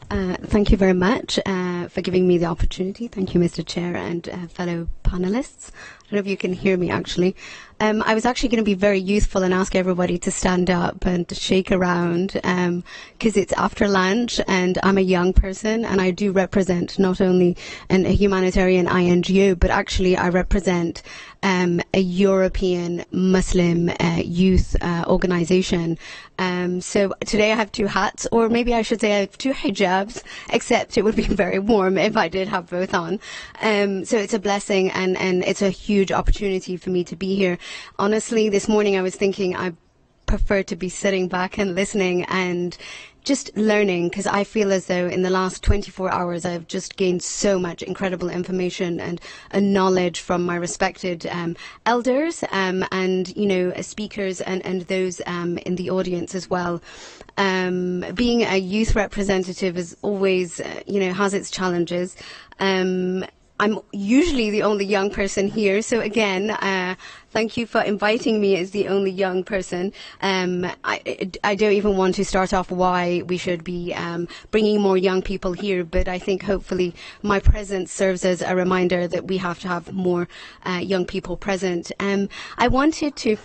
Thank you very much for giving me the opportunity. Thank you, Mr. Chair and fellow panelists. I don't know if you can hear me, actually. I was actually going to be very youthful and ask everybody to stand up and to shake around because it's after lunch and I'm a young person and I do represent not only a humanitarian INGO, but actually I represent a European Muslim youth organization. So today I have two hats, or maybe I should say I have two hijabs, except it would be very warm if I did have both on. So it's a blessing and it's a huge opportunity for me to be here. Honestly, this morning I was thinking I prefer to be sitting back and listening and just learning, because I feel as though in the last 24 hours I've just gained so much incredible information and knowledge from my respected elders and, you know, speakers and those in the audience as well. Being a youth representative is always, you know, has its challenges. I'm usually the only young person here, so again, thank you for inviting me as the only young person. I don't even want to start off why we should be bringing more young people here, but I think hopefully my presence serves as a reminder that we have to have more young people present. I wanted to...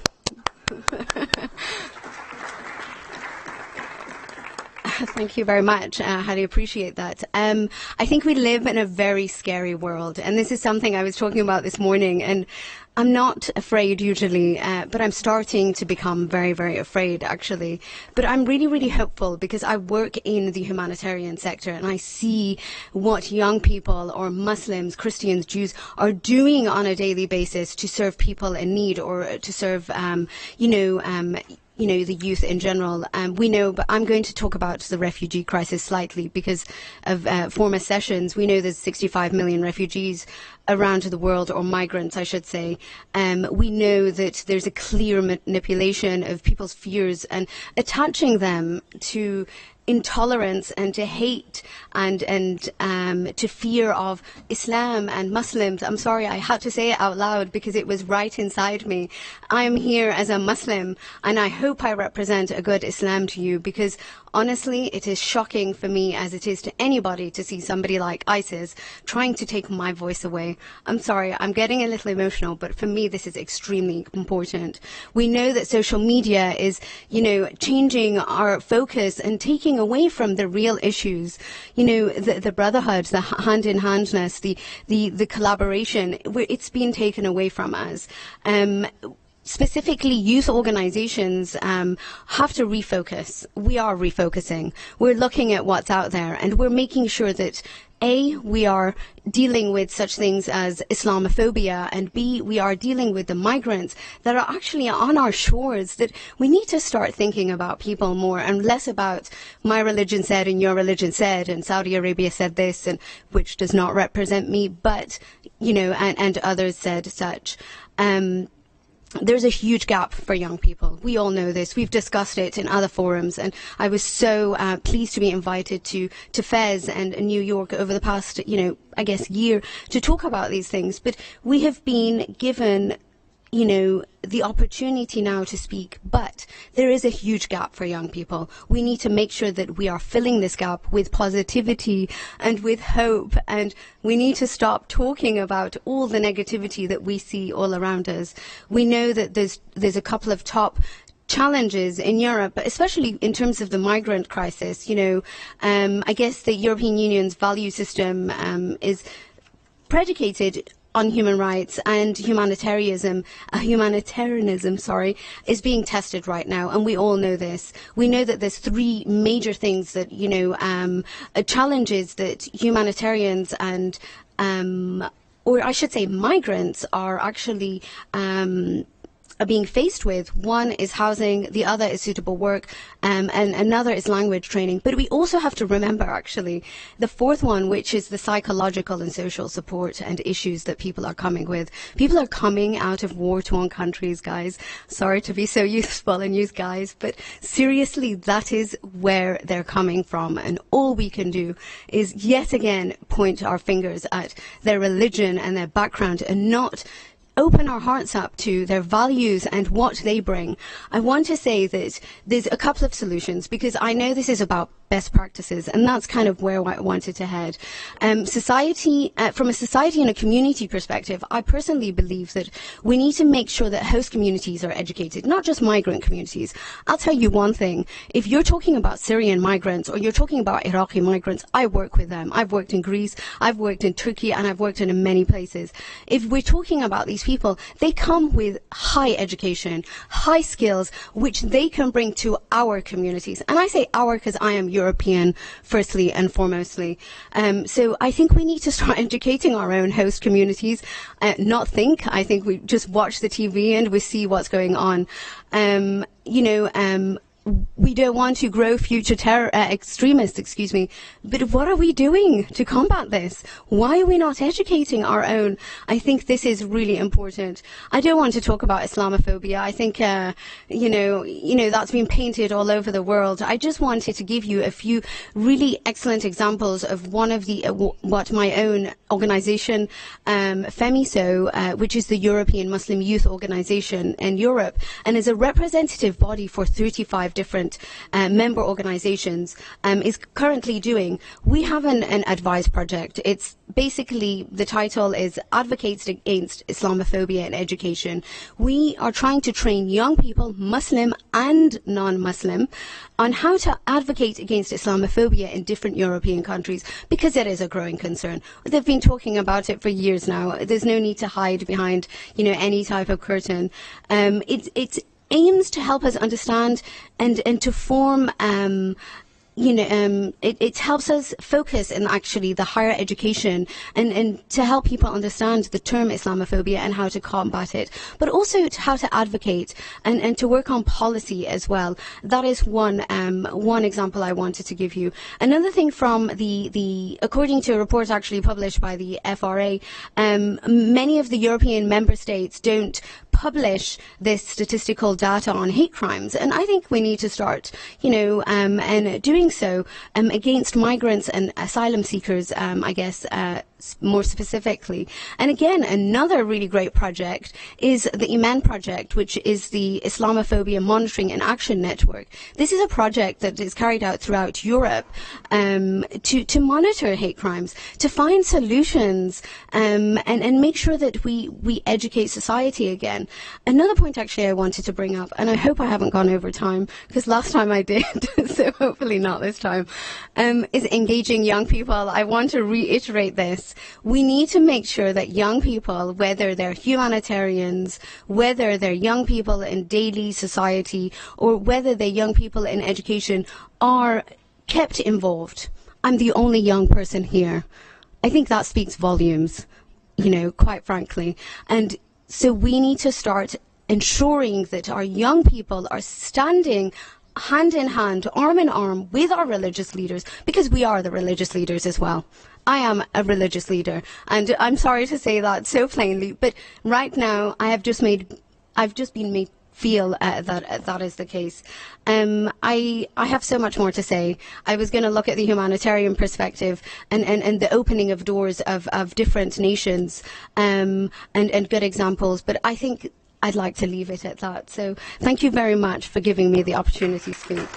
Thank you very much. I highly appreciate that. I think we live in a very scary world, and this is something I was talking about this morning, and I'm not afraid usually, but I'm starting to become very, very afraid, actually. But I'm really, really hopeful because I work in the humanitarian sector and I see what young people or Muslims, Christians, Jews are doing on a daily basis to serve people in need or to serve, the youth in general. We know, but I'm going to talk about the refugee crisis slightly because of former sessions. We know there's 65 million refugees around the world, or migrants, I should say. We know that there's a clear manipulation of people's fears and attaching them to intolerance and to hate and to fear of Islam and Muslims. I'm sorry, I had to say it out loud because it was right inside me. I am here as a Muslim and I hope I represent a good Islam to you, because honestly it is shocking for me, as it is to anybody, to see somebody like ISIS trying to take my voice away. I'm sorry, I'm getting a little emotional, but for me this is extremely important. We know that social media is, changing our focus and taking away from the real issues, the brotherhood, the hand-in-handness, the collaboration. It's been taken away from us. Specifically, youth organizations have to refocus. We are refocusing. We're looking at what's out there and we're making sure that A, we are dealing with such things as Islamophobia, and B, we are dealing with the migrants that are actually on our shores, that we need to start thinking about people more and less about my religion said and your religion said and Saudi Arabia said this, and which does not represent me, but, and others said such. There's a huge gap for young people. We all know this. We've discussed it in other forums, and I was so pleased to be invited to Fez and New York over the past, year to talk about these things. But we have been given, the opportunity now to speak, but there is a huge gap for young people. We need to make sure that we are filling this gap with positivity and with hope, and we need to stop talking about all the negativity that we see all around us. We know that there's a couple of top challenges in Europe, especially in terms of the migrant crisis. I guess the European Union's value system is predicated on human rights, and humanitarianism, is being tested right now, and we all know this. We know that there's three major things that, challenges that humanitarians and, or I should say migrants are actually are being faced with. One is housing, the other is suitable work, and another is language training. But we also have to remember, actually, the fourth one, which is the psychological and social support and issues that people are coming with. People are coming out of war-torn countries, guys. Sorry to be so youthful and use guys, but seriously, that is where they're coming from. And all we can do is yet again point our fingers at their religion and their background and not open our hearts up to their values and what they bring. I want to say that there's a couple of solutions, because I know this is about best practices, and that's kind of where I wanted to head. From a society and a community perspective, I personally believe that we need to make sure that host communities are educated, not just migrant communities. I'll tell you one thing, if you're talking about Syrian migrants or you're talking about Iraqi migrants, I work with them. I've worked in Greece, I've worked in Turkey, and I've worked in many places. If we're talking about these people, they come with high education, high skills, which they can bring to our communities. And I say our because I am European, firstly and foremostly. So I think we need to start educating our own host communities, I think we just watch the TV and we see what's going on. We don't want to grow future extremists, but what are we doing to combat this? Why are we not educating our own? I think this is really important. I don't want to talk about Islamophobia. I think, that's been painted all over the world. I just wanted to give you a few really excellent examples of one of the, what my own organization, FEMISO, which is the European Muslim Youth Organization in Europe, and is a representative body for 35 different member organizations, is currently doing. We have an advice project. It's basically, the title is Advocates Against Islamophobia in Education. We are trying to train young people, Muslim and non-Muslim, on how to advocate against Islamophobia in different European countries, because it is a growing concern. They've been talking about it for years now. There's no need to hide behind, any type of curtain. It's aims to help us understand and to form it helps us focus in actually the higher education and to help people understand the term Islamophobia and how to combat it, but also how to advocate and to work on policy as well. That is one example I wanted to give you. Another thing from according to a report actually published by the FRA, many of the European member states don't publish this statistical data on hate crimes, and I think we need to start, and doing so against migrants and asylum seekers, more specifically. And again, another really great project is the IMAN project, which is the Islamophobia Monitoring and Action Network. This is a project that is carried out throughout Europe to monitor hate crimes, to find solutions, and make sure that we educate society again. Another point actually I wanted to bring up, and I hope I haven't gone over time, because last time I did, so hopefully not this time, is engaging young people. I want to reiterate this. We need to make sure that young people, whether they're humanitarians, whether they're young people in daily society, or whether they're young people in education, are kept involved. I'm the only young person here. I think that speaks volumes, quite frankly. And so we need to start ensuring that our young people are standing hand in hand, arm in arm with our religious leaders, because we are the religious leaders as well. I am a religious leader, and I'm sorry to say that so plainly, but right now I've just been made feel that is the case. I have so much more to say. I was going to look at the humanitarian perspective and the opening of doors of different nations and good examples, but I think I'd like to leave it at that. So thank you very much for giving me the opportunity to speak.